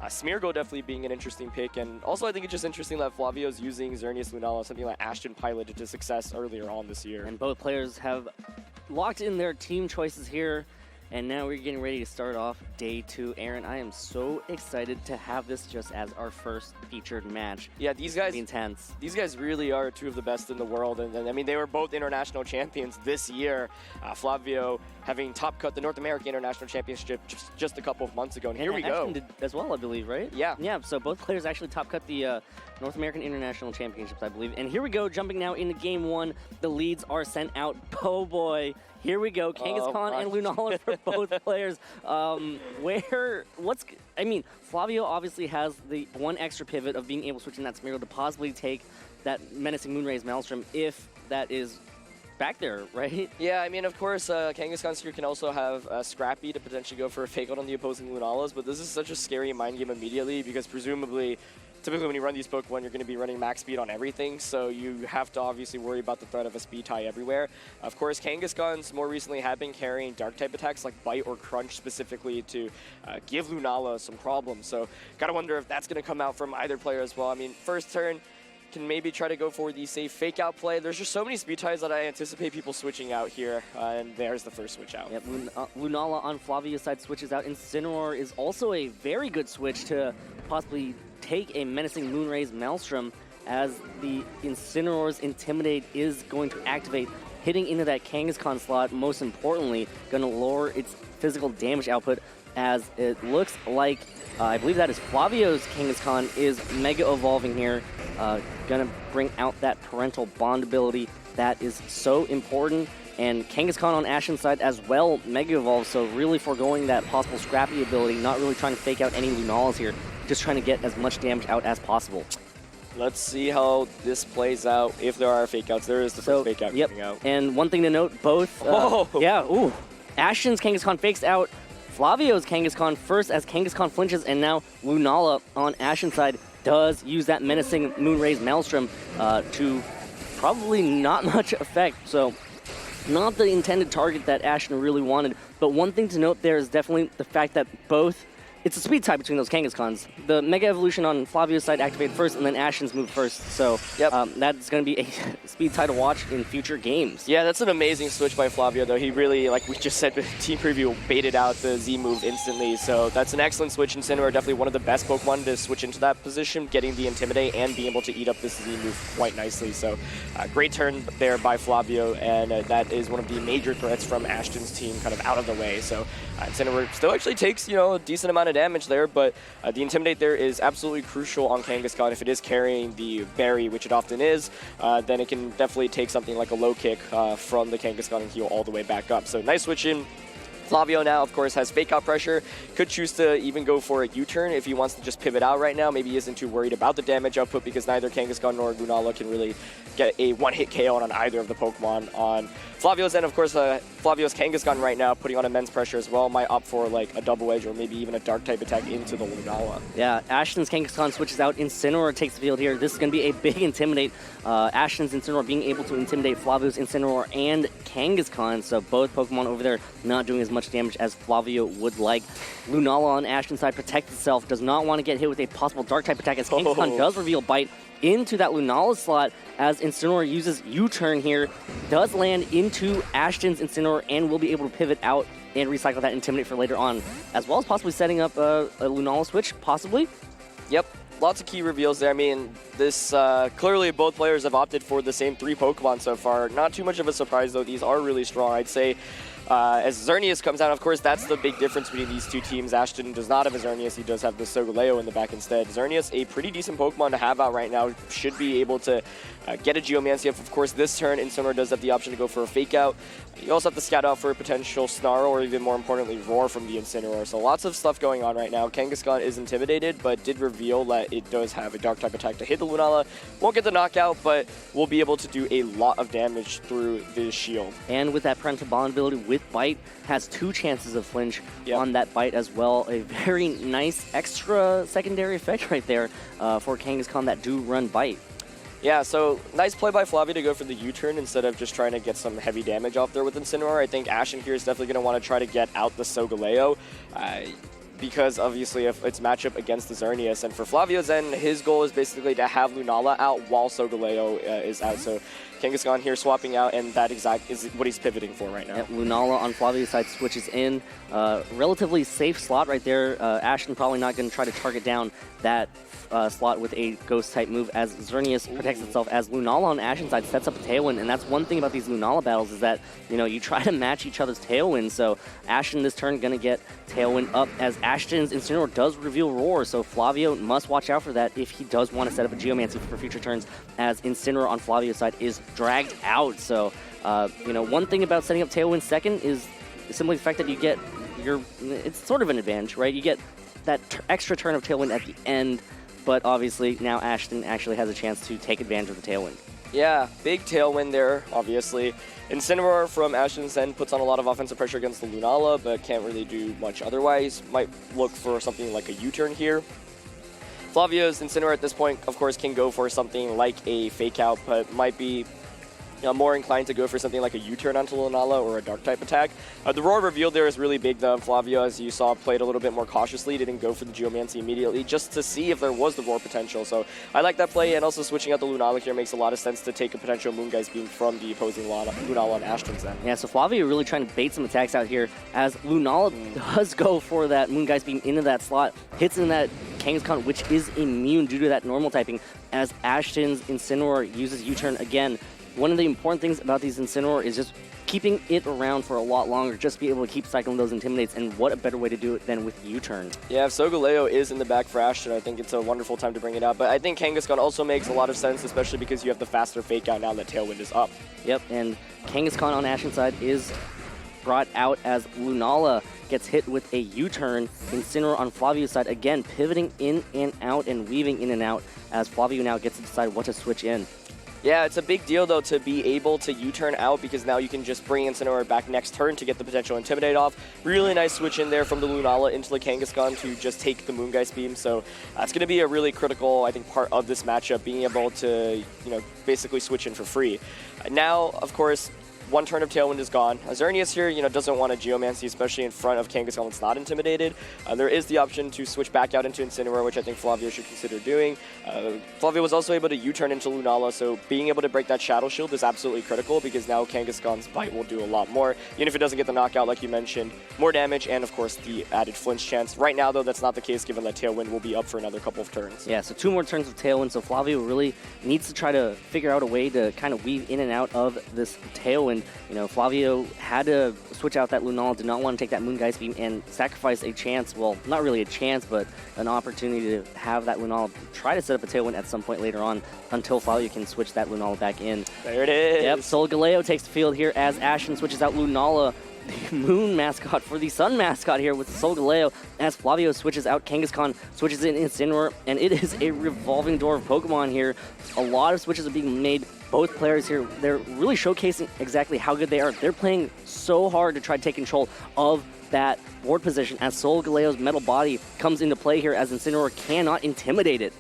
Smeargle definitely being an interesting pick, and also I think it's just interesting that Flavio's using Xerneas Lunala, something like Ashton piloted to success earlier on this year. And both players have locked in their team choices here. And now we're getting ready to start off day 2. Aaron, I am so excited to have this just as our first featured match. Yeah, these guys, intense. These guys really are two of the best in the world. And I mean, they were both international champions this year. Flavio having top cut the North American International Championship just a couple of months ago. And here we go. Did as well, I believe, right? Yeah. Yeah, so both players actually top cut the North American International Championships, I believe. And here we go, jumping now into game 1. The leads are sent out. Oh boy. Here we go, Kangaskhan and Lunala for both players. Flavio obviously has the one extra pivot of being able to switch in that Smeargle to possibly take that Menacing Moonrays Maelstrom if that is back there, right? Yeah, I mean, of course, Kangaskhan here can also have Scrappy to potentially go for a fake out on the opposing Lunalas, but this is such a scary mind game immediately because presumably, typically when you run these Pokemon, you're going to be running max speed on everything, so you have to obviously worry about the threat of a speed tie everywhere. Of course, Kangaskhan's more recently have been carrying Dark-type attacks like Bite or Crunch specifically to give Lunala some problems, so gotta wonder if that's going to come out from either player as well. I mean, first turn, can maybe try to go for the safe fake out play. There's just so many speed ties that I anticipate people switching out here, and there's the first switch out. Yep, Lunala on Flavio's side switches out. Incineroar is also a very good switch to possibly take a Menacing Moonrays Maelstrom as the Incineroar's Intimidate is going to activate, hitting into that Kangaskhan slot. Most importantly, going to lower its physical damage output as it looks like, I believe that is Flavio's Kangaskhan is Mega Evolving here. Gonna bring out that parental bond ability that is so important. And Kangaskhan on Ashton's side as well, Mega Evolve, so really foregoing that possible Scrappy ability, not really trying to fake out any Lunalas here, just trying to get as much damage out as possible. Let's see how this plays out. If there are fake outs, there is the first fake out coming out. And one thing to note, both, Ashton's Kangaskhan fakes out Flavio's Kangaskhan first as Kangaskhan flinches, and now Lunala on Ashton's side does use that Menacing Moonrays Maelstrom to probably not much effect. So not the intended target that Ashton really wanted. But one thing to note there is definitely the fact that both, it's a speed tie between those Kangaskhan's. The Mega Evolution on Flavio's side activated first, and then Ashton's moved first. So that's going to be a speed tie to watch in future games. Yeah, that's an amazing switch by Flavio, though. He really, like we just said, team preview baited out the Z move instantly. So that's an excellent switch. Incineroar definitely one of the best Pokemon to switch into that position, getting the Intimidate and being able to eat up this Z move quite nicely. So great turn there by Flavio, and that is one of the major threats from Ashton's team kind of out of the way. So Incineroar still actually takes, a decent amount of damage there, but the Intimidate there is absolutely crucial on Kangaskhan. If it is carrying the Berry, which it often is, then it can definitely take something like a low kick from the Kangaskhan and heal all the way back up. So nice switch in. Flavio now, of course, has fake out pressure. Could choose to even go for a U-turn if he wants to just pivot out right now. Maybe he isn't too worried about the damage output because neither Kangaskhan nor Lunala can really get a one-hit KO on either of the Pokemon. On Flavio's end, of course, Flavio's Kangaskhan right now putting on immense pressure as well. Might opt for like a double edge or maybe even a dark-type attack into the Lunala. Yeah, Ashton's Kangaskhan switches out. Incineroar takes the field here. This is going to be a big Intimidate. Ashton's Incineroar being able to intimidate Flavio's Incineroar and Kangaskhan, so both Pokemon over there not doing as much damage as Flavio would like. Lunala on Ashton's side protects itself, does not want to get hit with a possible Dark-type attack as Kangaskhan does reveal Bite into that Lunala slot as Incineroar uses U-turn here, does land into Ashton's Incineroar and will be able to pivot out and recycle that Intimidate for later on, as well as possibly setting up a Lunala switch, possibly. Yep. Lots of key reveals there. I mean, this clearly both players have opted for the same 3 Pokemon so far. Not too much of a surprise, though. These are really strong. I'd say as Xerneas comes out, of course, that's the big difference between these two teams. Ashton does not have a Xerneas. He does have the Solgaleo in the back instead. Xerneas, a pretty decent Pokemon to have out right now. Should be able to get a Geomancy. Of course, this turn, Incineroar does have the option to go for a Fake Out. You also have to scout out for a potential Snarl or even more importantly, Roar from the Incineroar. So lots of stuff going on right now. Kangaskhan is intimidated, but did reveal that it does have a Dark-type attack to hit the Lunala. Won't get the knockout, but will be able to do a lot of damage through the shield. And with that Parental Bond ability with Bite, has 2 chances of flinch on that Bite as well. A very nice extra secondary effect right there for Kangaskhan that do run Bite. Yeah, so nice play by Flavio to go for the U-turn instead of just trying to get some heavy damage off there with Incineroar. I think Ashton here is definitely going to want to try to get out the Solgaleo. because obviously of its matchup against the Xerneas. And for Flavio Zen, his goal is basically to have Lunala out while Solgaleo is out. So Kangaskhan here swapping out, and that exact is what he's pivoting for right now. Yep, Lunala on Flavio's side switches in. Relatively safe slot right there. Ashton probably not going to try to target down that slot with a Ghost-type move as Xerneas protects itself, as Lunala on Ashton's side sets up a Tailwind. And that's one thing about these Lunala battles is that, you know, you try to match each other's Tailwind. So Ashton this turn going to get Tailwind up as Ashton's Incineroar does reveal Roar. So Flavio must watch out for that if he does want to set up a Geomancy for future turns, as Incineroar on Flavio's side is dragged out. So, you know, one thing about setting up Tailwind second is simply the fact that you get it's sort of an advantage, right? You get that extra turn of Tailwind at the end, but obviously now Ashton actually has a chance to take advantage of the Tailwind. Yeah, big Tailwind there, obviously. Incineroar from Ashton's end puts on a lot of offensive pressure against the Lunala, but can't really do much otherwise. Might look for something like a U-turn here. Flavio's Incineroar at this point, of course, can go for something like a Fake Out, but might be more inclined to go for something like a U-turn onto Lunala or a Dark-type attack. The Roar revealed there is really big, though. Flavio, as you saw, played a little bit more cautiously, didn't go for the Geomancy immediately, just to see if there was the Roar potential. So I like that play, and also switching out the Lunala here makes a lot of sense to take a potential Moongeist Beam from the opposing Lunala on Ashton's end. Yeah, so Flavio really trying to bait some attacks out here, as Lunala does go for that Moongeist Beam into that slot, hits in that Kangaskhan, which is immune due to that normal typing, as Ashton's Incineroar uses U-turn again. One of the important things about these Incineroar is just keeping it around for a lot longer, just be able to keep cycling those Intimidates, and what a better way to do it than with U-turn. Yeah, if Solgaleo is in the back for Ashton, I think it's a wonderful time to bring it out, but I think Kangaskhan also makes a lot of sense, especially because you have the faster Fake Out now that Tailwind is up. Yep, and Kangaskhan on Ashton's side is brought out as Lunala gets hit with a U-turn. Incineroar on Flavio's side, again, pivoting in and out and weaving in and out, as Flavio now gets to decide what to switch in. Yeah, it's a big deal, though, to be able to U-turn out, because now you can just bring Incineroar back next turn to get the potential Intimidate off. Really nice switch in there from the Lunala into the Kangaskhan to just take the Moongeist Beam. So it's going to be a really critical, I think, part of this matchup, being able to, you know, basically switch in for free. Now, of course, one turn of Tailwind is gone. Xerneas here, you know, doesn't want a Geomancy, especially in front of Kangaskhan that's not intimidated. There is the option to switch back out into Incineroar, which I think Flavio should consider doing. Flavio was also able to U-turn into Lunala, so being able to break that Shadow Shield is absolutely critical, because now Kangaskhan's Bite will do a lot more. Even if it doesn't get the knockout, like you mentioned, more damage, and of course the added flinch chance. Right now, though, that's not the case, given that Tailwind will be up for another couple of turns. Yeah, so 2 more turns of Tailwind, so Flavio really needs to try to figure out a way to kind of weave in and out of this Tailwind. You know, Flavio had to switch out that Lunala, did not want to take that Moongeist Beam and sacrifice a chance, well, not really a chance, but an opportunity to have that Lunala try to set up a Tailwind at some point later on, until Flavio can switch that Lunala back in. There it is! Yep, Solgaleo takes the field here as Ashton switches out Lunala, the Moon mascot for the Sun mascot here with Solgaleo, as Flavio switches out Kangaskhan, switches in Incineroar, and it is a revolving door of Pokemon here. A lot of switches are being made. Both players here, they're really showcasing exactly how good they are. They're playing so hard to try to take control of that board position, as Solgaleo's Metal Body comes into play here, as Incineroar cannot intimidate it.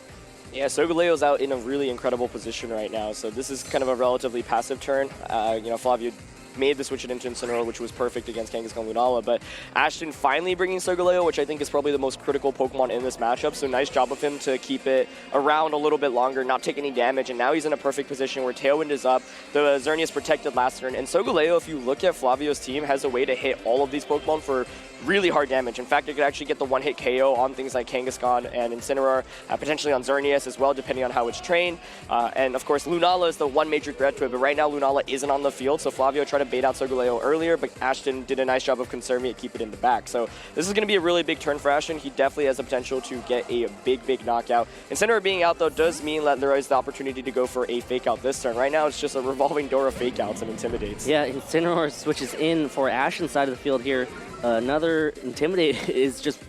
Yeah, Solgaleo's out in a really incredible position right now, so this is kind of a relatively passive turn. You know, Flavio made the switch into Incineroar, which was perfect against Kangaskhan Lunala, but Ashton finally bringing Solgaleo, which I think is probably the most critical Pokemon in this matchup, so nice job of him to keep it around a little bit longer, not take any damage, and now he's in a perfect position where Tailwind is up, the Xerneas protected last turn, and Solgaleo, if you look at Flavio's team, has a way to hit all of these Pokemon for really hard damage. In fact, it could actually get the one-hit KO on things like Kangaskhan and Incineroar, potentially on Xerneas as well, depending on how it's trained. And of course, Lunala is the one major threat to it, but right now Lunala isn't on the field, so Flavio tried to bait out Solgaleo earlier, but Ashton did a nice job of conserving it, keep it in the back. So this is going to be a really big turn for Ashton. He definitely has the potential to get a big knockout. Incineroar being out, though, does mean that there is the opportunity to go for a Fake Out this turn. Right now, it's just a revolving door of Fake Outs and Intimidates. Yeah, Incineroar switches in for Ashton's side of the field here. Another Intimidate is just...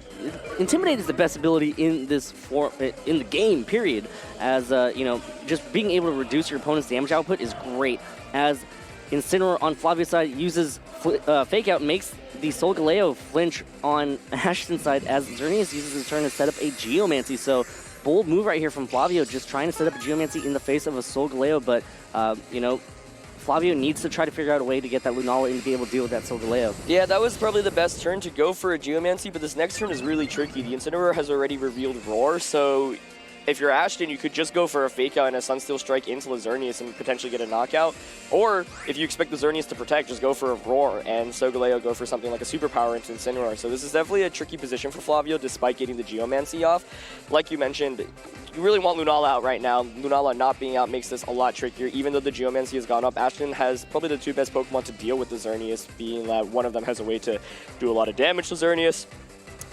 Intimidate is the best ability in this in the game, period. As, you know, just being able to reduce your opponent's damage output is great. As Incineroar on Flavio's side uses Fake Out, makes the Solgaleo flinch on Ashton's side, as Xerneas uses his turn to set up a Geomancy. So, bold move right here from Flavio, just trying to set up a Geomancy in the face of a Solgaleo, but, you know, Flavio needs to try to figure out a way to get that Lunala in to be able to deal with that Solgaleo. Yeah, that was probably the best turn to go for a Geomancy, but this next turn is really tricky. The Incineroar has already revealed Roar, so if you're Ashton, you could just go for a Fake Out and a Sunsteel Strike into Xerneas and potentially get a knockout. Or, if you expect the Xerneas to protect, just go for a Roar, and Solgaleo go for something like a Superpower into Incineroar. So this is definitely a tricky position for Flavio, despite getting the Geomancy off. Like you mentioned, you really want Lunala out right now. Lunala not being out makes this a lot trickier. Even though the Geomancy has gone up, Ashton has probably the two best Pokemon to deal with the Xerneas, being that one of them has a way to do a lot of damage to Xerneas,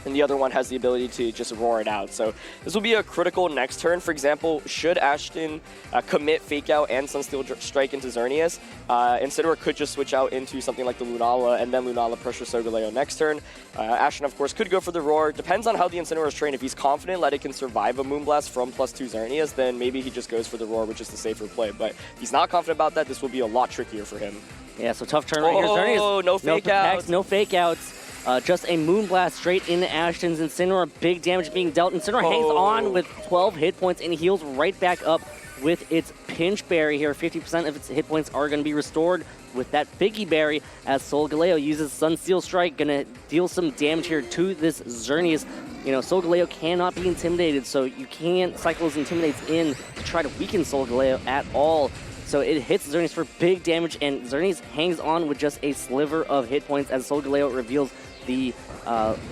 and the other one has the ability to just roar it out. So this will be a critical next turn. For example, should Ashton commit Fake Out and Sunsteel Strike into Xerneas, Incineroar could just switch out into something like the Lunala, and then Lunala pressure Solgaleo next turn. Ashton, of course, could go for the Roar. Depends on how the Incineroar is trained. If he's confident that it can survive a Moonblast from +2 Xerneas, then maybe he just goes for the Roar, which is the safer play. But if he's not confident about that, this will be a lot trickier for him. Yeah, so tough turn right here. Xerneas, no Fake Outs. No Fake Outs. Just a Moonblast straight into Ashton's Incineroar. Big damage being dealt. Incineroar hangs on with 12 hit points and heals right back up with its Pinch Berry here. 50% of its hit points are going to be restored with that Figgy Berry as Solgaleo uses Sunsteel Strike. Going to deal some damage here to this Xerneas. You know, Solgaleo cannot be intimidated, so you can't cycle those Intimidates in to try to weaken Solgaleo at all. So it hits Xerneas for big damage, and Xerneas hangs on with just a sliver of hit points as Solgaleo reveals the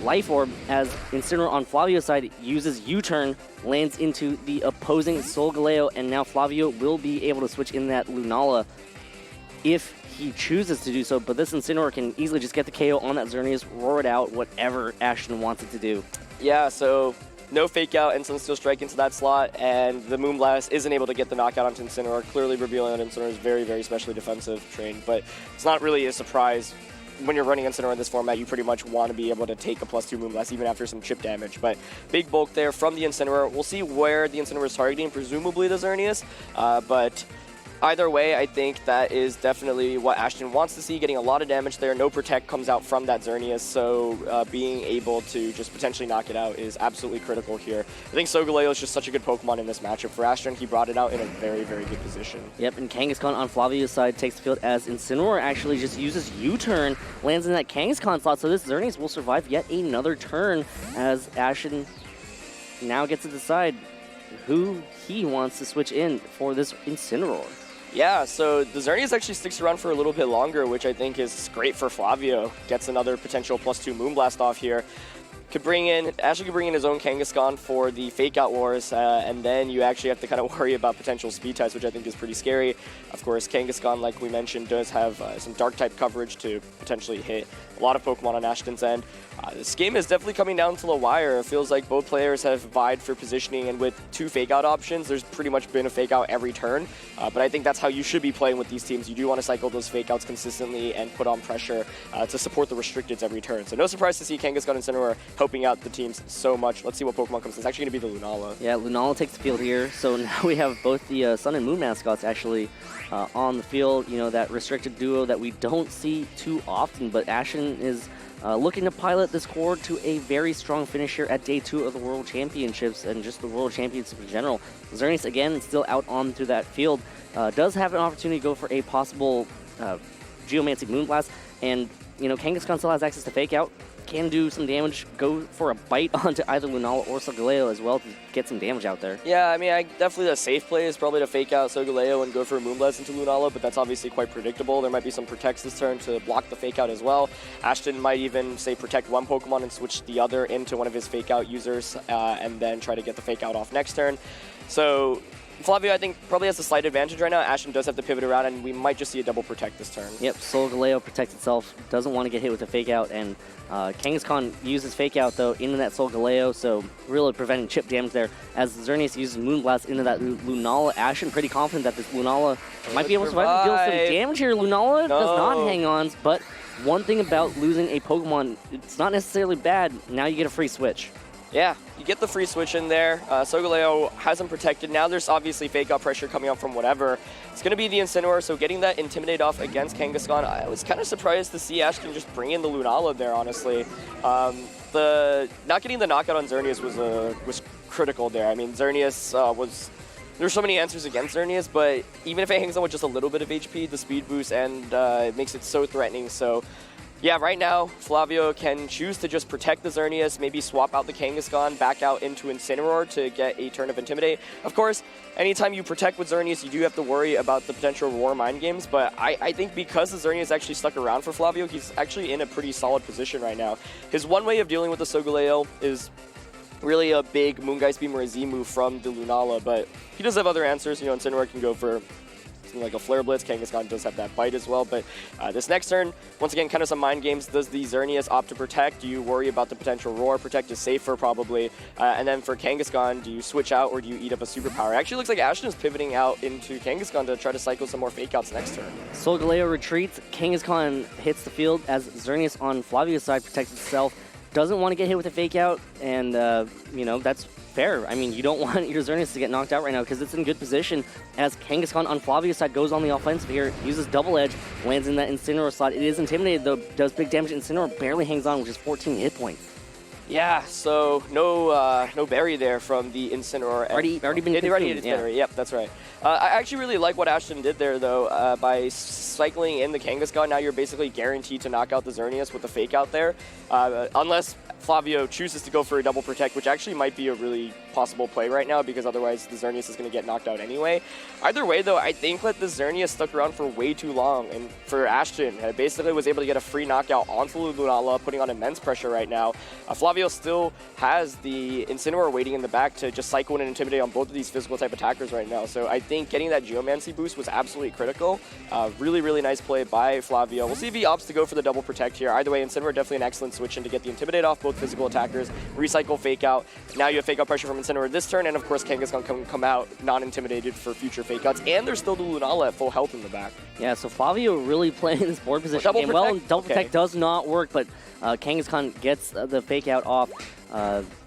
Life Orb, as Incineroar on Flavio's side uses U-turn, lands into the opposing Solgaleo, and now Flavio will be able to switch in that Lunala if he chooses to do so, but this Incineroar can easily just get the KO on that Xerneas, roar it out, whatever Ashton wants it to do. Yeah, so no Fake Out and Sunsteel Strike into that slot, and the Moonblast isn't able to get the knockout onto Incineroar, clearly revealing that Incineroar is very, very specially defensive trained, but it's not really a surprise. When you're running Incineroar in this format, you pretty much want to be able to take a +2 Moonblast even after some chip damage. But big bulk there from the Incineroar. We'll see where the Incineroar is targeting, presumably the Xerneas. But either way, I think that is definitely what Ashton wants to see, getting a lot of damage there. No Protect comes out from that Xerneas, so being able to just potentially knock it out is absolutely critical here. I think Solgaleo is just such a good Pokemon in this matchup for Ashton. He brought it out in a very, very good position. Yep, and Kangaskhan on Flavio's side takes the field as Incineroar actually just uses U-turn, lands in that Kangaskhan slot, so this Xerneas will survive yet another turn as Ashton now gets to decide who he wants to switch in for this Incineroar. Yeah, so the Xerneas actually sticks around for a little bit longer, which I think is great for Flavio. Gets another potential +2 Moonblast off here. Ashley could bring in his own Kangaskhan for the Fake Out Wars, and then you actually have to kind of worry about potential speed types, which I think is pretty scary. Of course, Kangaskhan, like we mentioned, does have some dark type coverage to potentially hit a lot of Pokemon on Ashton's end. This game is definitely coming down to the wire. It feels like both players have vied for positioning, and with 2 Fake Out options, there's pretty much been a Fake Out every turn. But I think that's how you should be playing with these teams. You do want to cycle those Fake Outs consistently and put on pressure to support the Restricteds every turn. So no surprise to see Kangaskhan and Incineroar helping out the teams so much. Let's see what Pokemon comes in. It's actually going to be the Lunala. Yeah, Lunala takes the field here. So now we have both the Sun and Moon mascots actually on the field. You know, that restricted duo that we don't see too often, but Ashton is looking to pilot this core to a very strong finish here at Day 2 of the World Championships and just the World Championships in general. Xerneas, again, still out on through that field. Does have an opportunity to go for a possible Geomantic Moonblast, and, you know, Kangaskhan still has access to Fake Out. Can do some damage, go for a bite onto either Lunala or Solgaleo as well to get some damage out there. Yeah, I mean, definitely the safe play is probably to Fake Out Solgaleo and go for a Moonblast into Lunala, but that's obviously quite predictable. There might be some Protects this turn to block the Fake Out as well. Ashton might even, say, protect one Pokemon and switch the other into one of his Fake Out users, and then try to get the Fake Out off next turn. So Flavio, I think, probably has a slight advantage right now. Ashton does have to pivot around, and we might just see a double Protect this turn. Yep, Solgaleo protects itself, doesn't want to get hit with a Fake Out, and Kangaskhan uses Fake Out, though, into that Solgaleo, so really preventing chip damage there, as Xerneas uses Moonblast into that Lunala. Ashton pretty confident that this Lunala might be able to survive and deal some damage here. Lunala does not hang on, but one thing about losing a Pokemon, it's not necessarily bad. Now you get a free switch. Yeah, you get the free switch in there. Solgaleo hasn't protected. Now there's obviously Fake Out pressure coming up from whatever. It's going to be the Incineroar, so getting that Intimidate off against Kangaskhan, I was kind of surprised to see Ashton just bring in the Lunala there, honestly. Not getting the knockout on Xerneas was critical there. I mean, Xerneas was there's so many answers against Xerneas, but even if it hangs on with just a little bit of HP, the speed boost, and it makes it so threatening. So yeah, right now, Flavio can choose to just protect the Xerneas, maybe swap out the Kangaskhan, back out into Incineroar to get a turn of Intimidate. Of course, anytime you protect with Xerneas, you do have to worry about the potential Roar Mind Games, but I think because the Xerneas actually stuck around for Flavio, he's actually in a pretty solid position right now. His one way of dealing with the Solgaleo is really a big Moongeist Beam or a Z move from the Lunala, but he does have other answers. You know, Incineroar can go for something like a Flare Blitz. Kangaskhan does have that bite as well, but this next turn, once again, kind of some mind games. Does the Xerneas opt to protect? Do you worry about the potential Roar? Protect is safer, probably. And then for Kangaskhan, do you switch out or do you eat up a superpower? It actually looks like Ashton is pivoting out into Kangaskhan to try to cycle some more fake outs next turn. Solgaleo retreats, Kangaskhan hits the field as Xerneas on Flavio's side protects itself. Doesn't want to get hit with a fake out, and you know, that's fair. I mean, you don't want your Xerneas to get knocked out right now because it's in good position as Kangaskhan on Flavio's side goes on the offensive here, uses Double Edge, lands in that Incineroar slot. It is intimidated though, does big damage. Incineroar barely hangs on, which is 14 hit points. Yeah, so no berry there from the Incineroar. Already been It already hit its berry, yep, that's right. I actually really like what Ashton did there, though. By cycling in the Kangaskhan, now you're basically guaranteed to knock out the Xerneas with the fake out there. Unless Flavio chooses to go for a double protect, which actually might be a really possible play right now, because otherwise the Xerneas is going to get knocked out anyway. Either way, though, I think that the Xerneas stuck around for way too long, and for Ashton, basically was able to get a free knockout onto Lunala, putting on immense pressure right now. Flavio still has the Incineroar waiting in the back to just cycle in and intimidate on both of these physical type attackers right now. So I think getting that Geomancy boost was absolutely critical. Really, really nice play by Flavio. We'll see if he opts to go for the double protect here. Either way, Incineroar definitely an excellent switch in to get the Intimidate off both physical attackers, recycle fake out. Now you have fake out pressure from Incineroar this turn, and of course Kangaskhan can come out non-intimidated for future fake outs, and there's still the Lunala at full health in the back. Yeah, so Flavio really playing this board position game well, and double protect does not work, but Kangaskhan gets the fake out off,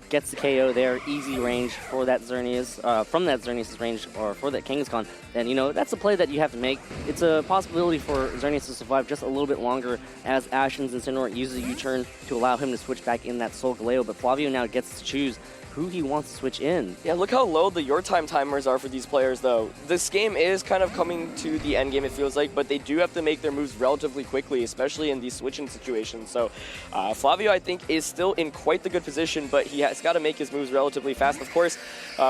gets the KO there, easy range for that Xerneas, from that Xerneas' range, or for that Kangaskhan. And, you know, that's a play that you have to make. It's a possibility for Xerneas to survive just a little bit longer as Ashton's Incineroar uses a U-turn to allow him to switch back in that Solgaleo, but Flavio now gets to choose who he wants to switch in. Yeah, look how low the your time timers are for these players, though. This game is kind of coming to the end game, it feels like, but they do have to make their moves relatively quickly, especially in these switching situations. So Flavio, I think, is still in quite the good position, but he has got to make his moves relatively fast. Of course,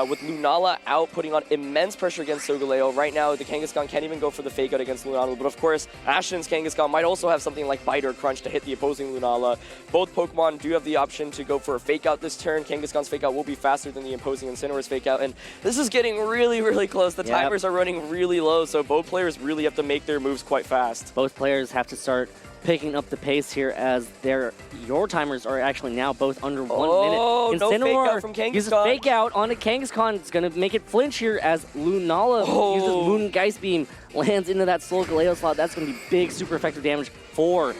with Lunala out, putting on immense pressure against Solgaleo. Right now, the Kangaskhan can't even go for the fake out against Lunala, but of course, Ashton's Kangaskhan might also have something like Bite or Crunch to hit the opposing Lunala. Both Pokemon do have the option to go for a fake out this turn. Kangaskhan's fake out will be faster than the imposing Incineroar's fake out, and this is getting really, really close. The timers are running really low, so both players really have to make their moves quite fast. Both players have to start picking up the pace here as your timers are actually now both under 1 minute. No fake out from Kangaskhan. Uses fake out on a Kangaskhan. It's going to make it flinch here as Lunala uses Moongeist Beam, lands into that Solgaleo slot. That's going to be big, super effective damage for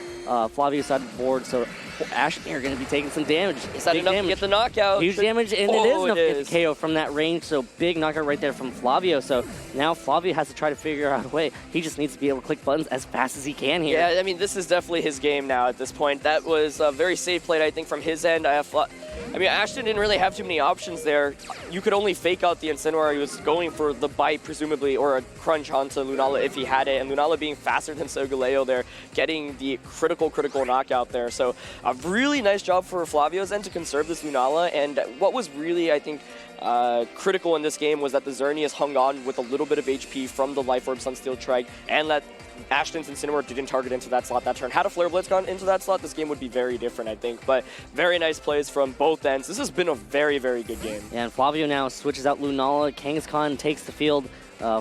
Flavio's side of the board. So Ashton are going to be taking some damage. Is that enough to get the knockout? Huge damage, and it is enough to get the KO from that range. So big knockout right there from Flavio. So now Flavio has to try to figure out a way. He just needs to be able to click buttons as fast as he can here. Yeah, I mean, this is definitely his game now at this point. That was a very safe play, I think, from his end. I mean, Ashton didn't really have too many options there. You could only fake out the Incineroar. He was going for the bite, presumably, or a crunch onto Lunala if he had it. And Lunala being faster than Solgaleo there, getting the critical knockout there. So a really nice job for Flavio's end to conserve this Lunala. And what was really, I think, critical in this game was that the Xerneas hung on with a little bit of HP from the Life Orb Sunsteel Trike, and that Ashton's Incineroar didn't target into that slot that turn. Had a Flare Blitz gone into that slot, this game would be very different, I think. But very nice plays from both ends. This has been a very, very good game. Yeah, and Flavio now switches out Lunala. Kangaskhan takes the field.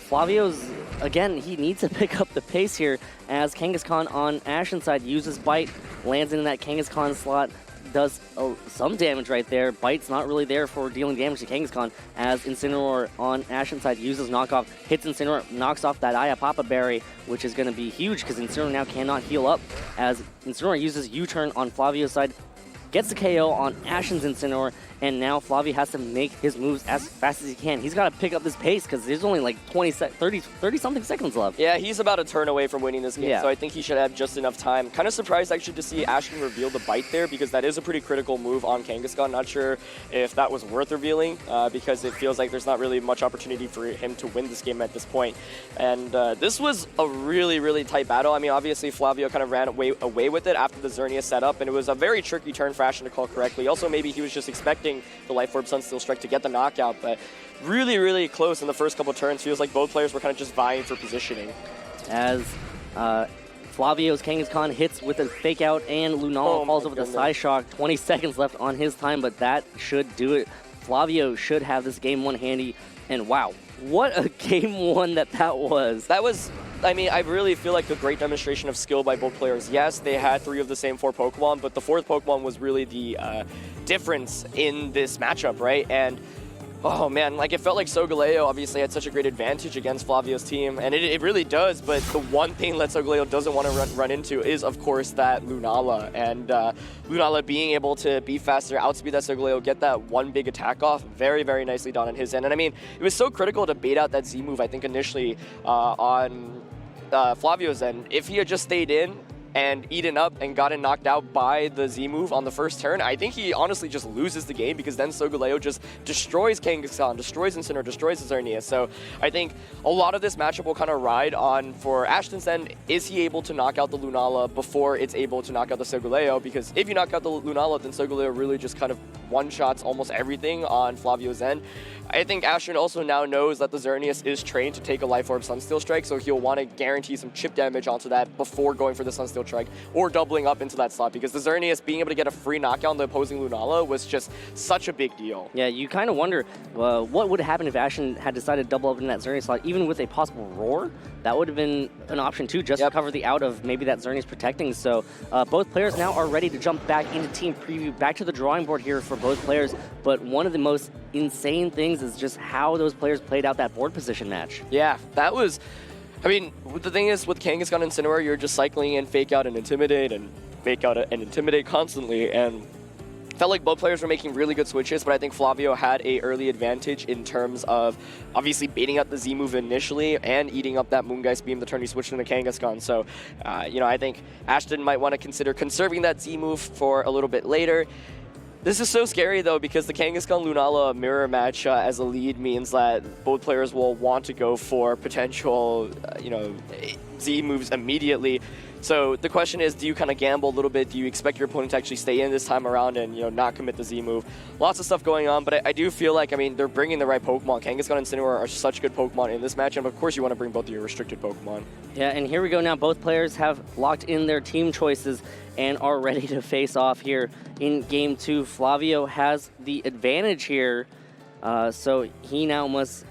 Flavio's, again, he needs to pick up the pace here as Kangaskhan on Ashton's side uses Bite, lands into that Kangaskhan slot, does some damage right there. Bite's not really there for dealing damage to Kangaskhan as Incineroar on Ashton's side uses knockoff, hits Incineroar, knocks off that Ayapapa Berry, which is going to be huge because Incineroar now cannot heal up as Incineroar uses U-turn on Flavio's side, gets the KO on Ashton's Incineroar, and now Flavio has to make his moves as fast as he can. He's got to pick up this pace because there's only like 30-something seconds left. Yeah, he's about a turn away from winning this game, Yeah. so I think he should have just enough time. Kind of surprised actually to see Ashton reveal the bite there, because that is a pretty critical move on Kangaskhan. Not sure if that was worth revealing, because it feels like there's not really much opportunity for him to win this game at this point. And this was a really, really tight battle. I mean, obviously Flavio kind of ran away with it after the Xerneas setup, and it was a very tricky turn for Ashton to call correctly. Also, maybe he was just expecting the Life Orb Sunsteel Strike to get the knockout, but really, really close in the first couple turns. Feels like both players were kind of just vying for positioning. As Flavio's Kangaskhan hits with a fake out and Lunala falls over the side shock. 20 seconds left on his time, but that should do it. Flavio should have this game one handy, and wow, what a game one that was. That was, I mean, I really feel like a great demonstration of skill by both players. Yes, they had 3 of the same 4 Pokemon, but the 4th Pokemon was really the difference in this matchup, right? And oh man, like it felt like Solgaleo obviously had such a great advantage against Flavio's team, and it really does, but the one thing that Solgaleo doesn't want to run into is, of course, that Lunala. And Lunala being able to be faster, outspeed that Solgaleo, get that one big attack off, very, very nicely done on his end. And I mean, it was so critical to bait out that Z move, I think, initially on Flavio's end. If he had just stayed in and eaten up and gotten knocked out by the Z move on the first turn, I think he honestly just loses the game, because then Solgaleo just destroys Kangaskhan, destroys Incineroar, destroys Xerneas. So I think a lot of this matchup will kind of ride on, for Ashton's end, is he able to knock out the Lunala before it's able to knock out the Solgaleo? Because if you knock out the Lunala, then Solgaleo really just kind of one-shots almost everything on Flavio's end. I think Ashton also now knows that the Xerneas is trained to take a Life Orb Sunsteel Strike, so he'll want to guarantee some chip damage onto that before going for the Sunsteel Strike or doubling up into that slot, because the Xerneas being able to get a free knockout on the opposing Lunala was just such a big deal. Yeah, you kind of wonder what would happen if Ashton had decided to double up in that Xerneas slot, even with a possible Roar. That would have been an option too, just to cover the out of maybe that Xerneas protecting. So both players now are ready to jump back into team preview, back to the drawing board here for both players. But one of the most insane things is just how those players played out that board position match. Yeah, that was, I mean, the thing is with Kangaskhan and Incineroar, you're just cycling in Fake Out and Intimidate and Fake Out and Intimidate constantly, and felt like both players were making really good switches, but I think Flavio had a early advantage in terms of obviously baiting out the Z move initially and eating up that Moongeist Beam the turn he switched into Kangaskhan. So, you know, I think Ashton might want to consider conserving that Z move for a little bit later. This is so scary, though, because the Kangaskhan-Lunala mirror match as a lead means that both players will want to go for potential, you know, Z moves immediately. So the question is, do you kind of gamble a little bit? Do you expect your opponent to actually stay in this time around and, you know, not commit the Z move? Lots of stuff going on, but I do feel like, I mean, they're bringing the right Pokemon. Kangaskhan and Incineroar are such good Pokemon in this match, and of course you want to bring both of your restricted Pokemon. Yeah, and here we go now. Both players have locked in their team choices and are ready to face off here in Game 2. Flavio has the advantage here, so he now must,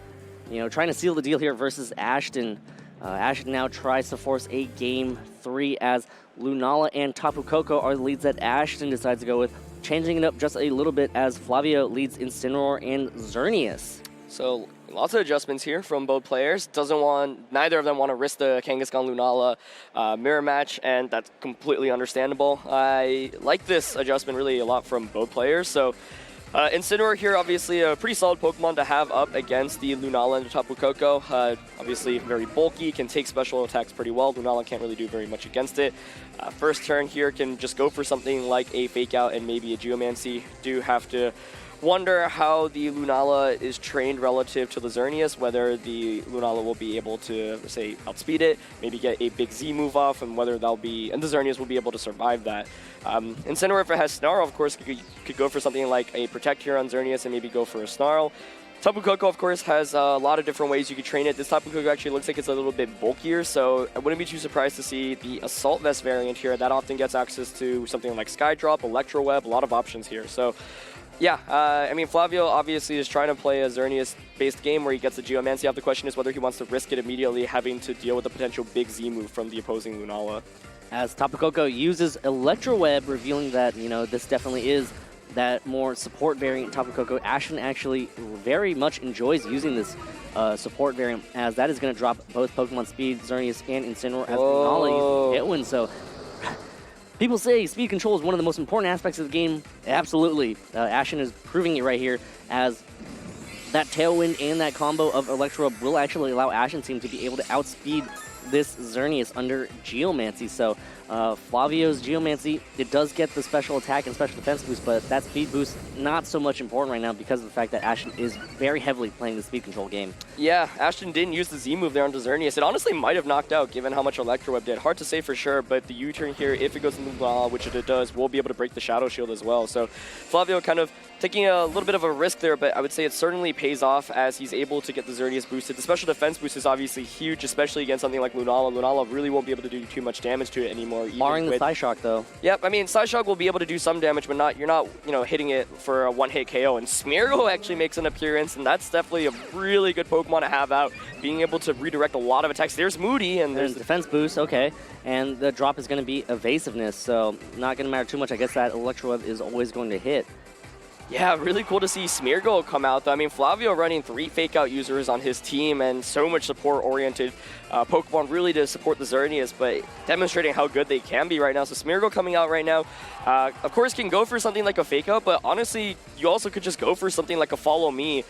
you know, trying to seal the deal here versus Ashton. Ashton now tries to force a Game 3 as Lunala and Tapu Koko are the leads that Ashton decides to go with, changing it up just a little bit as Flavio leads Incineroar and Xerneas. So lots of adjustments here from both players. Neither of them want to risk the Kangaskhan-Lunala mirror match, and that's completely understandable. I like this adjustment really a lot from both players. So Incineroar here, obviously a pretty solid Pokemon to have up against the Lunala and the Tapu Koko. Obviously very bulky, can take special attacks pretty well. Lunala can't really do very much against it. First turn here can just go for something like a Fake Out and maybe a Geomancy. Do have to wonder how the Lunala is trained relative to the Xerneas, whether the Lunala will be able to, say, outspeed it, maybe get a big Z move off, and whether the Xerneas will be able to survive that. Incineroar, if it has Snarl, of course, could go for something like a Protect here on Xerneas and maybe go for a Snarl. Tapu Koko, of course, has a lot of different ways you could train it. This Tapu Koko actually looks like it's a little bit bulkier, so I wouldn't be too surprised to see the Assault Vest variant here. That often gets access to something like Skydrop, Electro Web, a lot of options here. So yeah, I mean, Flavio obviously is trying to play a Xerneas-based game where he gets the Geomancy off. The question is whether he wants to risk it immediately, having to deal with a potential big Z move from the opposing Lunala. As Tapu Koko uses Electro Web, revealing that, you know, this definitely is that more support variant Tapu Koko. Ashton actually very much enjoys using this support variant, as that is going to drop both Pokemon Speed, Xerneas, and Incineroar as Lunala uses Hitwin. So People say speed control is one of the most important aspects of the game. Absolutely. Ashton is proving it right here, as that tailwind and that combo of Electro will actually allow Ashton's team to be able to outspeed this Xerneas under Geomancy. So Flavio's Geomancy, it does get the special attack and special defense boost, but that speed boost not so much important right now because of the fact that Ashton is very heavily playing the speed control game. Yeah, Ashton didn't use the Z move there on Xerneas. It honestly might have knocked out given how much Electro Web did. Hard to say for sure, but the U-turn here, if it goes into the which it does, will be able to break the Shadow Shield as well. So Flavio kind of taking a little bit of a risk there, but I would say it certainly pays off as he's able to get the Xerneas boosted. The special defense boost is obviously huge, especially against something like Lunala. Lunala really won't be able to do too much damage to it anymore. Barring the Psy Shock, though. Yep, I mean, Psy Shock will be able to do some damage, but you're not hitting it for a one-hit KO. And Smeargle actually makes an appearance, and that's definitely a really good Pokemon to have out, being able to redirect a lot of attacks. There's Moody, and there's defense boost, okay. And the drop is going to be evasiveness, so not going to matter too much. I guess that Electro Web is always going to hit. Yeah, really cool to see Smeargle come out, though. I mean, Flavio running 3 Fake Out users on his team and so much support-oriented Pokemon really to support the Xerneas, but demonstrating how good they can be right now. So Smeargle coming out right now, of course, can go for something like a Fake Out, but honestly, you also could just go for something like a Follow Me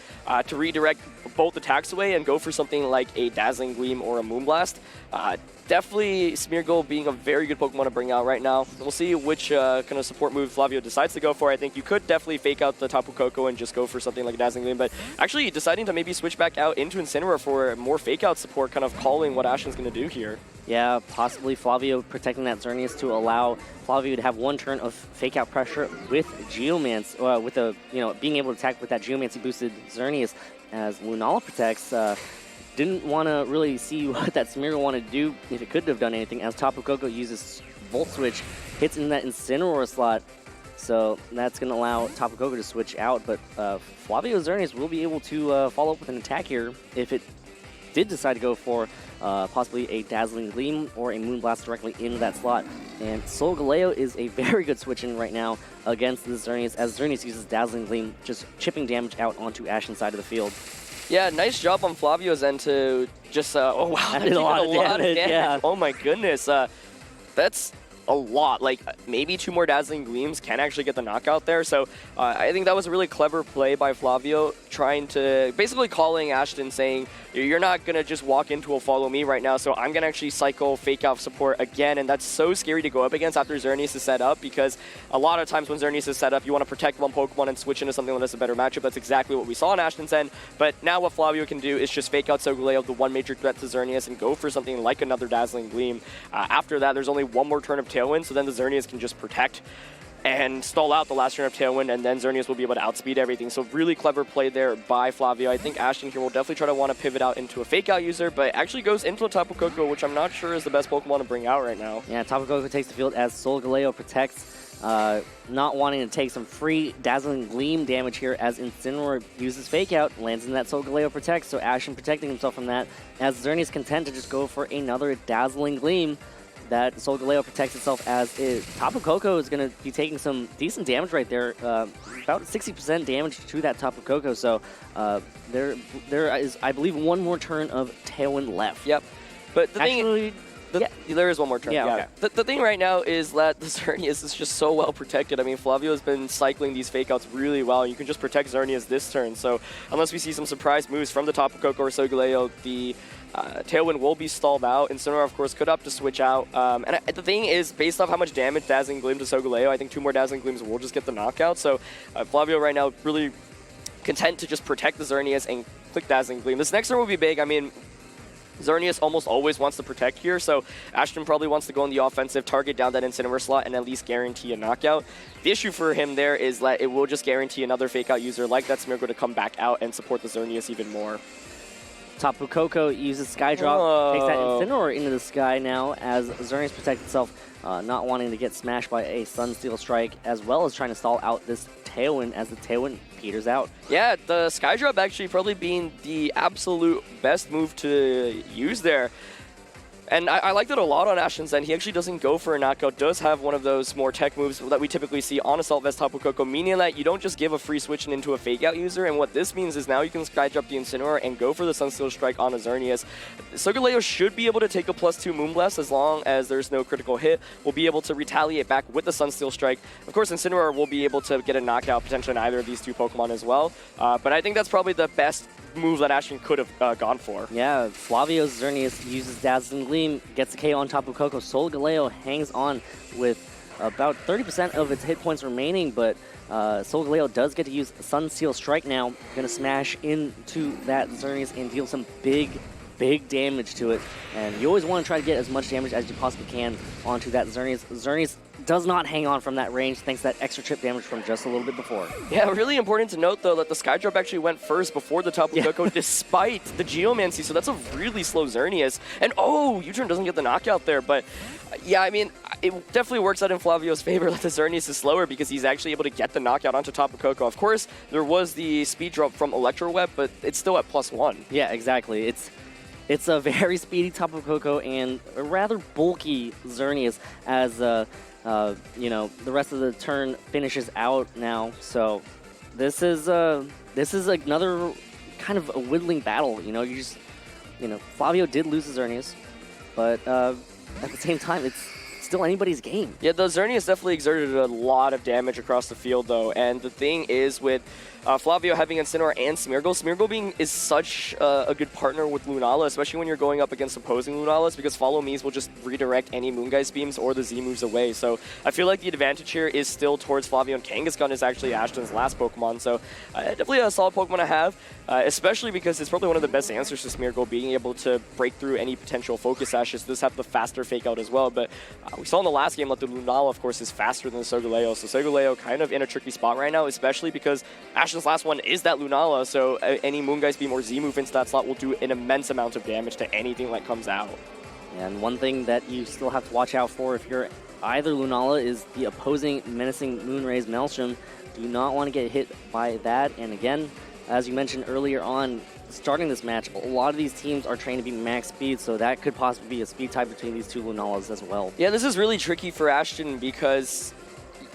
to redirect both attacks away and go for something like a Dazzling Gleam or a Moonblast. Definitely Smeargle being a very good Pokemon to bring out right now. We'll see which kind of support move Flavio decides to go for. I think you could definitely fake out the Tapu Koko and just go for something like Dazzling Gleam, but actually deciding to maybe switch back out into Incineroar for more fake out support, kind of calling what Ashton's going to do here. Yeah, possibly Flavio protecting that Xerneas to allow Flavio to have one turn of fake out pressure with Geomance, with a being able to attack with that Geomancy boosted Xerneas, as Lunala protects. Didn't want to really see what that Smeargle wanted to do if it could have done anything, as Tapu Koko uses Volt Switch, hits in that Incineroar slot. So that's going to allow Tapu Koko to switch out, but Flavio Xerneas will be able to follow up with an attack here if it did decide to go for possibly a Dazzling Gleam or a Moonblast directly into that slot. And Solgaleo is a very good switch-in right now against the Xerneas, as Xerneas uses Dazzling Gleam, just chipping damage out onto Ashton's side of the field. Yeah, nice job on Flavio's end to just, oh wow, that did a lot of damage. Yeah. Oh my goodness, that's a lot. Like, maybe 2 more Dazzling Gleams can actually get the knockout there. So I think that was a really clever play by Flavio, trying to, basically calling Ashton, saying, you're not going to just walk into a Follow Me right now, so I'm going to actually cycle Fake Out support again, and that's so scary to go up against after Xerneas is set up, because a lot of times when Xerneas is set up, you want to protect one Pokemon and switch into something that's a better matchup. That's exactly what we saw on Ashton's end, but now what Flavio can do is just Fake Out Solgaleo, the one major threat to Xerneas, and go for something like another Dazzling Gleam. After that, there's only one more turn of Tailwind, so then the Xerneas can just protect and stall out the last turn of Tailwind, and then Xerneas will be able to outspeed everything. So really clever play there by Flavio. I think Ashton here will definitely try to want to pivot out into a Fake Out user, but actually goes into a Tapu Koko, which I'm not sure is the best Pokemon to bring out right now. Yeah, Tapu Koko takes the field as Solgaleo protects, not wanting to take some free Dazzling Gleam damage here, as Incineroar uses Fake Out, lands in that Solgaleo protects, so Ashton protecting himself from that, as Xerneas content to just go for another Dazzling Gleam. That Solgaleo protects itself, as Tapu Koko is going to be taking some decent damage right there, about 60% damage to that Tapu Koko. So there is, I believe, one more turn of Tailwind left. Yep, but the thing, there is one more turn. Yeah, okay. The thing right now is that the Xerneas is just so well protected. I mean, Flavio has been cycling these Fake Outs really well. You can just protect Xerneas this turn. So unless we see some surprise moves from the Tapu Koko or Solgaleo, the Tailwind will be stalled out. Incineroar, of course, could opt to switch out. And the thing is, based off how much damage Dazzling Gleam to Solgaleo, I think 2 more Dazzling Gleams will just get the knockout. So Flavio right now really content to just protect the Xerneas and click Dazzling Gleam. This next turn will be big. I mean, Xerneas almost always wants to protect here, so Ashton probably wants to go on the offensive, target down that Incineroar slot, and at least guarantee a knockout. The issue for him there is that it will just guarantee another Fake Out user like that Smeargle to come back out and support the Xerneas even more. Tapu Koko uses Sky Drop, takes that Incineroar into the sky now, as Xerneas protects itself, not wanting to get smashed by a Sunsteel Strike, as well as trying to stall out this Tailwind as the Tailwind peters out. Yeah, the Sky Drop actually probably being the absolute best move to use there. And I like that a lot on Ashton's end. He actually doesn't go for a knockout, does have one of those more tech moves that we typically see on Assault Vest Tapu Koko, meaning that you don't just give a free switch into a fake out user, and what this means is now you can Skydrop the Incineroar and go for the Sunsteel Strike on a Xerneas. Solgaleo should be able to take a +2 Moonblast as long as there's no critical hit. We'll be able to retaliate back with the Sunsteel Strike. Of course, Incineroar will be able to get a knockout potentially on either of these two Pokemon as well, but I think that's probably the best move that Ashton could have gone for. Yeah, Flavio's Xerneas uses Dazzling Gleam, gets a KO on Tapu Koko. Solgaleo hangs on with about 30% of its hit points remaining, but Solgaleo does get to use Sunsteel Strike now. Going to smash into that Xerneas and deal some big damage to it. And you always want to try to get as much damage as you possibly can onto that Xerneas. Xerneas does not hang on from that range thanks to that extra chip damage from just a little bit before. Yeah, really important to note, though, that the Skydrop actually went first before the Tapu Koko despite the Geomancy, so that's a really slow Xerneas. And oh, U-turn doesn't get the knockout there, but yeah, I mean, it definitely works out in Flavio's favor that the Xerneas is slower because he's actually able to get the knockout onto Tapu Koko. Of course, there was the speed drop from Electro Web, but it's still at +1. Yeah, exactly. It's a very speedy Tapu Koko and a rather bulky Xerneas as you know, the rest of the turn finishes out now. So this is another kind of a whittling battle. You know, Flavio did lose his Xerneas, but at the same time, it's still anybody's game. Yeah, the Xerneas definitely exerted a lot of damage across the field, though. And the thing is, with Flavio having Incineroar and Smeargle is such a good partner with Lunala, especially when you're going up against opposing Lunalas, because Follow Me's will just redirect any Moongeist Beams or the Z moves away. So I feel like the advantage here is still towards Flavio, and Kangaskhan is actually Ashton's last Pokemon. So definitely a solid Pokemon to have, especially because it's probably one of the best answers to Smeargle, being able to break through any potential Focus Ashes. Does have the faster Fake Out as well, but we saw in the last game that the Lunala, of course, is faster than the Solgaleo. So Solgaleo kind of in a tricky spot right now, especially because Ashton's last one is that Lunala, so any Moongeist Beam or Z move into that slot will do an immense amount of damage to anything that comes out. And one thing that you still have to watch out for if you're either Lunala is the opposing Menacing Moonrays Maelstrom. Do not want to get hit by that. And again, as you mentioned earlier on, starting this match, a lot of these teams are trained to be max speed, so that could possibly be a speed type between these two Lunalas as well. Yeah, this is really tricky for Ashton because,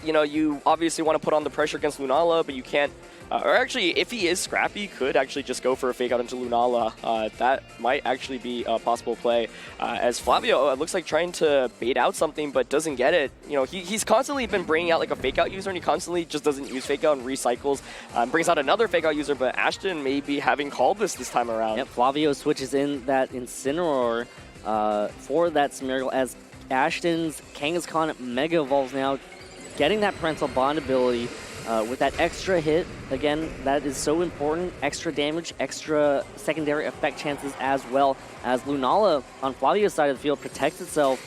you know, you obviously want to put on the pressure against Lunala, but you can't. Or actually, if he is scrappy, could actually just go for a Fake Out into Lunala. That might actually be a possible play. As Flavio looks like trying to bait out something, but doesn't get it. You know, he's constantly been bringing out like a Fake Out user, and he constantly just doesn't use Fake Out and recycles. Brings out another Fake Out user, but Ashton may be having called this time around. Yep, Flavio switches in that Incineroar for that Smeargle as Ashton's Kangaskhan Mega Evolves now, getting that Parental Bond ability. With that extra hit, again, that is so important. Extra damage, extra secondary effect chances as well. As Lunala, on Flavio's side of the field, protects itself.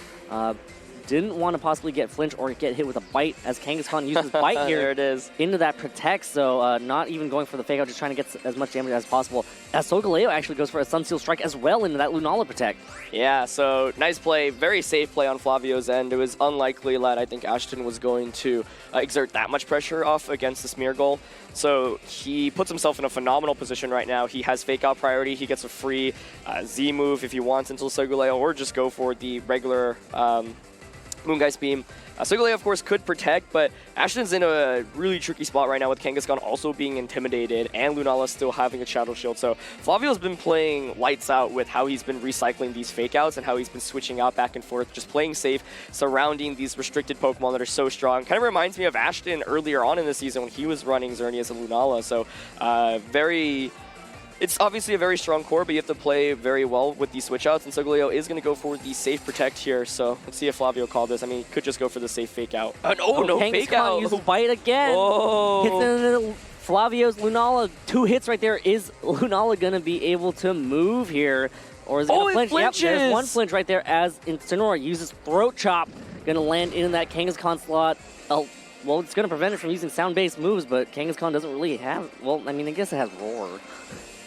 Didn't want to possibly get flinch or get hit with a bite, as Kangaskhan uses bite here there it is. Into that protect, so not even going for the Fake Out, just trying to get as much damage as possible. As Solgaleo actually goes for a Sunsteel Strike as well into that Lunala protect. Yeah, so nice play, very safe play on Flavio's end. It was unlikely that I think Ashton was going to exert that much pressure off against the Smeargle. So he puts himself in a phenomenal position right now. He has Fake Out priority. He gets a free Z move if he wants into Solgaleo, or just go for the regular Moongeist Beam. Solgaleo, of course, could protect, but Ashton's in a really tricky spot right now with Kangaskhan also being intimidated and Lunala still having a Shadow Shield. So Flavio's been playing lights out with how he's been recycling these Fake Outs and how he's been switching out back and forth, just playing safe, surrounding these restricted Pokemon that are so strong. Kind of reminds me of Ashton earlier on in the season when he was running Xerneas and Lunala. So it's obviously a very strong core, but you have to play very well with these switch outs, and Solgaleo is going to go for the safe protect here, so let's see if Flavio called this. I mean, he could just go for the safe Fake Out. No Fake Out! Uses bite again! Oh. Hits into Flavio's Lunala. 2 hits right there. Is Lunala going to be able to move here? Or is it going to flinch? Flinches. Yep, there's one flinch right there as Incineroar uses Throat Chop. Going to land in that Kangaskhan slot. Oh, well, it's going to prevent it from using sound-based moves, but Kangaskhan doesn't really have... Well, I mean, I guess it has Roar.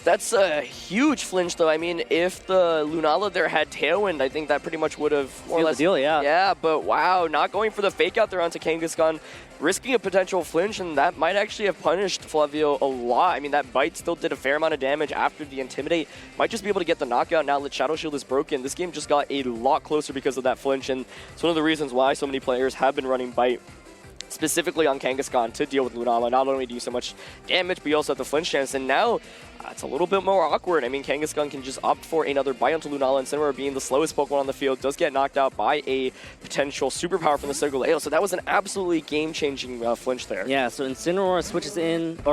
That's a huge flinch, though. I mean, if the Lunala there had Tailwind, I think that pretty much would have more or less... the deal, yeah. Yeah, but wow, not going for the fake out there onto Kangaskhan, risking a potential flinch, and that might actually have punished Flavio a lot. I mean, that bite still did a fair amount of damage after the Intimidate. Might just be able to get the knockout now that Shadow Shield is broken. This game just got a lot closer because of that flinch, and it's one of the reasons why so many players have been running bite specifically on Kangaskhan to deal with Lunala. Not only do you so much damage, but you also have the flinch chance, and now it's a little bit more awkward. I mean, Kangaskhan can just opt for another bite onto Lunala, and Incineroar, being the slowest Pokemon on the field, does get knocked out by a potential superpower from the Solgaleo. So that was an absolutely game-changing flinch there. Yeah, so Incineroar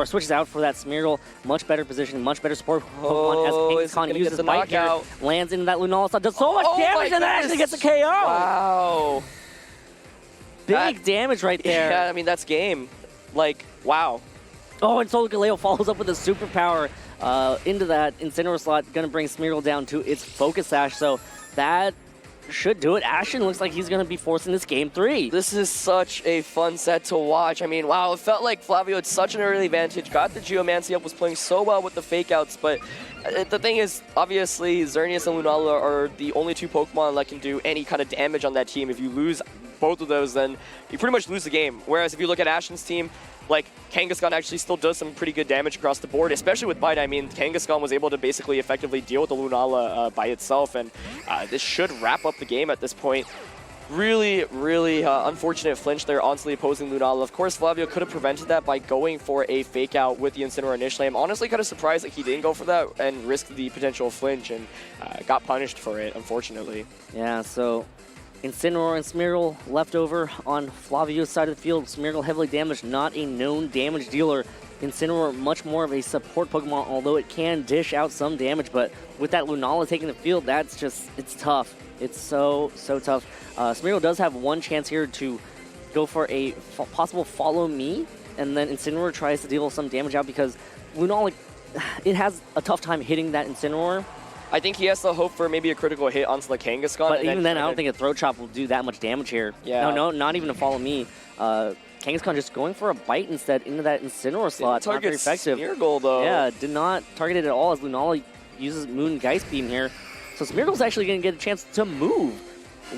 switches out for that Smeargle. Much better position, much better support Pokemon as Kangaskhan uses bite here, lands into that Lunala, does so much damage, and actually gets a KO! Wow. Big damage right there. Yeah, I mean, that's game. Like, wow. Oh, and Solgaleo follows up with a superpower into that Incineroar slot, going to bring Smeargle down to its Focus Sash, so that should do it. Ashton looks like he's going to be forcing this game 3. This is such a fun set to watch. I mean, wow, it felt like Flavio had such an early advantage, got the Geomancy up, was playing so well with the fake outs, but the thing is, obviously, Xerneas and Lunala are the only 2 Pokemon that can do any kind of damage on that team. If you lose both of those, then you pretty much lose the game. Whereas if you look at Ashton's team, like, Kangaskhan actually still does some pretty good damage across the board, especially with Bite. I mean, Kangaskhan was able to basically effectively deal with the Lunala by itself, and this should wrap up the game at this point. Really, really unfortunate flinch there onto the opposing Lunala. Of course, Flavio could have prevented that by going for a fake out with the Incineroar initially. I'm honestly kind of surprised that he didn't go for that and risk the potential flinch, and got punished for it, unfortunately. Yeah, so Incineroar and Smeargle left over on Flavio's side of the field. Smeargle heavily damaged, not a known damage dealer. Incineroar much more of a support Pokemon, although it can dish out some damage, but with that Lunala taking the field, that's just, it's tough. It's so tough. Smeargle does have one chance here to go for a possible follow me, and then Incineroar tries to deal some damage out because Lunala, it has a tough time hitting that Incineroar. I think he has to hope for maybe a critical hit onto the Kangaskhan. But even then, I don't think a Throat Chop will do that much damage here. Yeah. No, not even a follow me. Kangaskhan just going for a bite instead into that Incineroar slot. Not very effective. Smeargle, though. Yeah, did not target it at all as Lunala uses Moon Geist Beam here. So Smeargle's actually going to get a chance to move.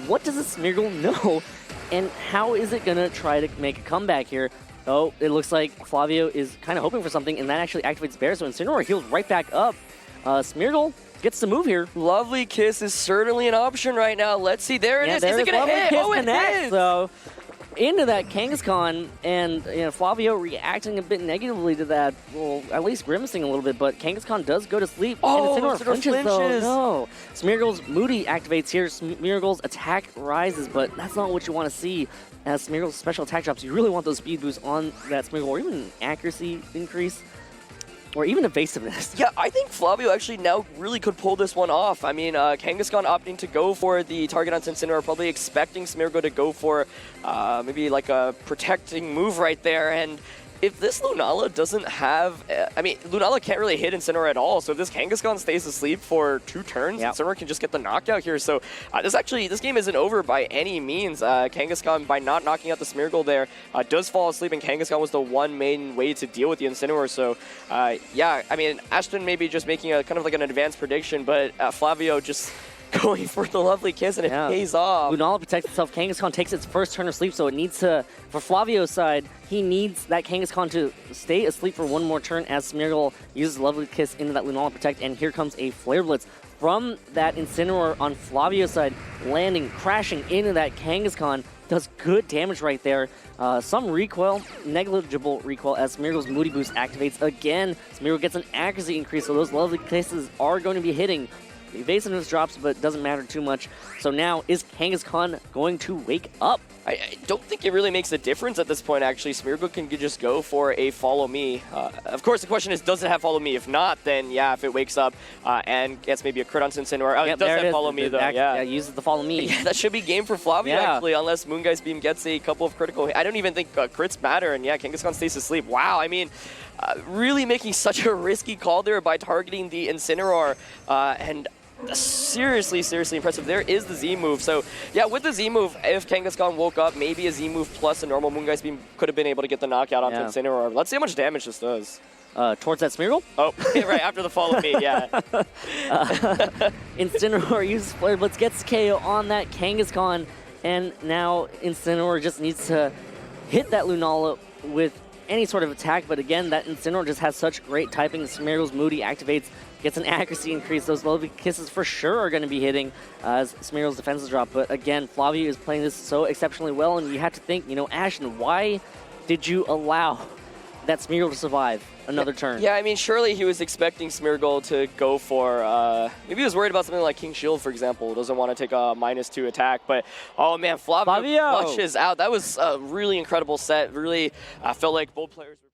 What does this Smeargle know? And how is it going to try to make a comeback here? Oh, it looks like Flavio is kind of hoping for something, and that actually activates Bear, so Incineroar heals right back up. Smeargle gets to move here. Lovely Kiss is certainly an option right now. Let's see. There it is. Is it going to hit? Kiss Oh, it is. So into that Kangaskhan, and Flavio reacting a bit negatively to that. Well, at least grimacing a little bit, but Kangaskhan does go to sleep. Oh, and Incineroar flinches, flinches. though. No. Smeargle's Moody activates here. Smeargle's attack rises, but that's not what you want to see. As Smeargle's special attack drops, you really want those speed boosts on that Smeargle, or even an accuracy increase, or even evasiveness. Yeah, I think Flavio actually now really could pull this one off. I mean, Kangaskhan opting to go for the target on Incineroar, probably expecting Smeargle to go for maybe like a protecting move right there. And if this Lunala doesn't have... I mean, Lunala can't really hit Incineroar at all, so if this Kangaskhan stays asleep for 2 turns, yep, Incineroar can just get the knockout here. So this game isn't over by any means. Kangaskhan, by not knocking out the Smeargle there, does fall asleep, and Kangaskhan was the one main way to deal with the Incineroar. So, yeah, I mean, Ashton maybe just making a kind of like an advanced prediction, but Flavio just going for the Lovely Kiss, and it pays off. Lunala protects itself. Kangaskhan takes its first turn of sleep, so it needs to, for Flavio's side, he needs that Kangaskhan to stay asleep for one more turn as Smeargle uses Lovely Kiss into that Lunala Protect, and here comes a Flare Blitz from that Incineroar on Flavio's side, landing, crashing into that Kangaskhan. Does good damage right there. Some recoil, negligible recoil, as Smeargle's Moody Boost activates again. Smeargle gets an accuracy increase, so those Lovely Kisses are going to be hitting. The evasiveness drops, but doesn't matter too much. So now, is Kangaskhan going to wake up? I don't think it really makes a difference at this point, actually. Smeargle can just go for a follow me. Of course, the question is, does it have follow me? If not, then yeah, if it wakes up and gets maybe a crit on Incineroar. Oh, yep, it does have follow me, though. Yeah, uses the follow me. Yeah, that should be game for Flavio, actually, unless Moongeist Beam gets a couple of critical hits. I don't even think crits matter, and yeah, Kangaskhan stays asleep. Wow, I mean, really making such a risky call there by targeting the Incineroar, and seriously impressive. There is the Z move. So yeah, with the Z move, if Kangaskhan woke up, maybe a Z move plus a normal Moongeist Beam could have been able to get the knockout onto Incineroar. Let's see how much damage this does. towards that Smeargle. Oh, right after the fall of me, yeah. Incineroar uses Flare Blitz, gets KO on that Kangaskhan, and now Incineroar just needs to hit that Lunala with any sort of attack, but again, that Incineroar just has such great typing. Smeargle's Moody activates, gets an accuracy increase. Those Lovely Kisses for sure are going to be hitting as Smeargle's defenses drop, but again, Flavio is playing this so exceptionally well, and you have to think, you know, Ashton, why did you allow that Smeargle to survive another turn? Yeah, I mean, surely he was expecting Smeargle to go for, maybe he was worried about something like King Shield, for example. Doesn't want to take a -2 attack, but, oh man, Flavio flushes out. That was a really incredible set. Really, I felt like both players were